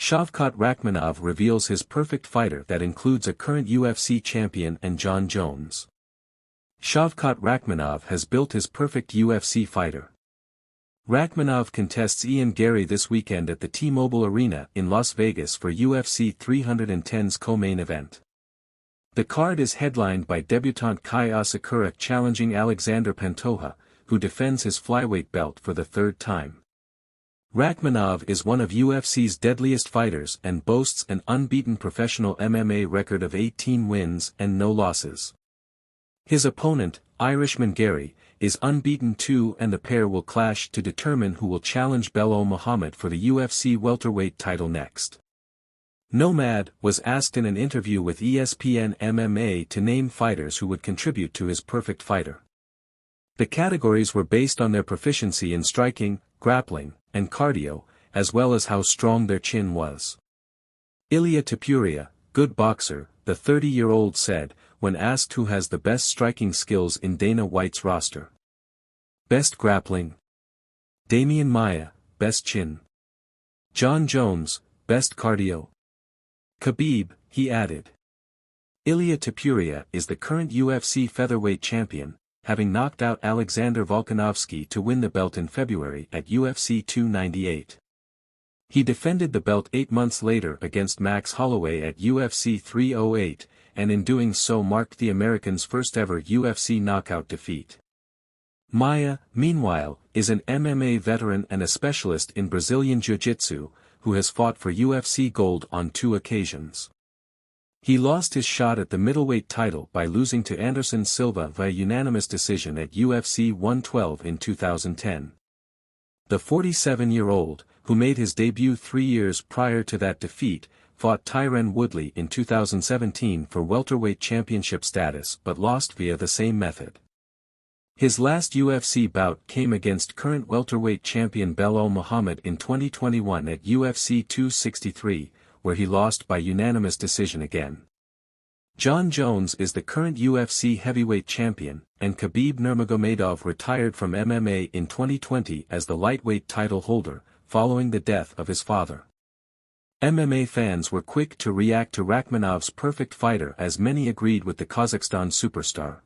Shavkat Rakhmonov reveals his perfect fighter that includes a current UFC champion and Jon Jones. Shavkat Rakhmonov has built his perfect UFC fighter. Rakhmonov contests Ian Gary this weekend at the T-Mobile Arena in Las Vegas for UFC 310's co-main event. The card is headlined by debutant Kai Asakura challenging Alexander Pantoja, who defends his flyweight belt for the third time. Rakhmonov is one of UFC's deadliest fighters and boasts an unbeaten professional MMA record of 18 wins and no losses. His opponent, Irishman Gary, is unbeaten too, and the pair will clash to determine who will challenge Belal Muhammad for the UFC welterweight title next. Nomad was asked in an interview with ESPN MMA to name fighters who would contribute to his perfect fighter. The categories were based on their proficiency in striking, grappling, and cardio, as well as how strong their chin was. Ilia Topuria, good boxer, the 30-year-old said, when asked who has the best striking skills in Dana White's roster. Best grappling? Damian Maia, best chin. Jon Jones, best cardio. Khabib, he added. Ilia Topuria is the current UFC featherweight champion, having knocked out Alexander Volkanovski to win the belt in February at UFC 298. He defended the belt 8 months later against Max Holloway at UFC 308, and in doing so marked the American's first-ever UFC knockout defeat. Maia, meanwhile, is an MMA veteran and a specialist in Brazilian Jiu-Jitsu, who has fought for UFC gold on 2 occasions. He lost his shot at the middleweight title by losing to Anderson Silva via unanimous decision at UFC 112 in 2010. The 47-year-old, who made his debut 3 years prior to that defeat, fought Tyron Woodley in 2017 for welterweight championship status but lost via the same method. His last UFC bout came against current welterweight champion Belal Muhammad in 2021 at UFC 263, where he lost by unanimous decision again. Jon Jones is the current UFC heavyweight champion, and Khabib Nurmagomedov retired from MMA in 2020 as the lightweight title holder, following the death of his father. MMA fans were quick to react to Rakhmonov's perfect fighter, as many agreed with the Kazakhstan superstar.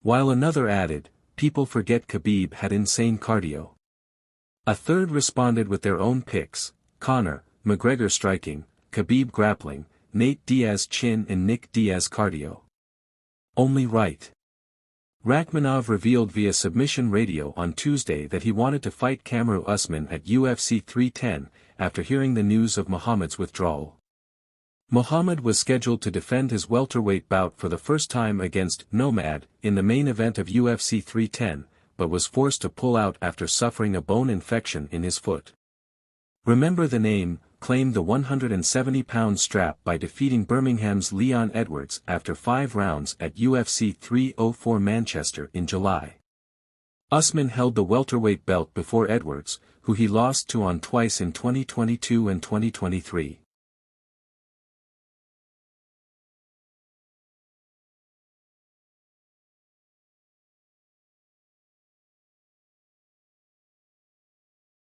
While another added, people forget Khabib had insane cardio. A third responded with their own picks: Conor McGregor striking, Khabib grappling, Nate Diaz chin and Nick Diaz cardio. Only right. Rakhmonov revealed via Submission Radio on Tuesday that he wanted to fight Kamaru Usman at UFC 310, after hearing the news of Muhammad's withdrawal. Muhammad was scheduled to defend his welterweight bout for the first time against Nomad in the main event of UFC 310, but was forced to pull out after suffering a bone infection in his foot. Remember the Name claimed the 170-pound strap by defeating Birmingham's Leon Edwards after 5 rounds at UFC 304 Manchester in July. Usman held the welterweight belt before Edwards, who he lost to on twice in 2022 and 2023.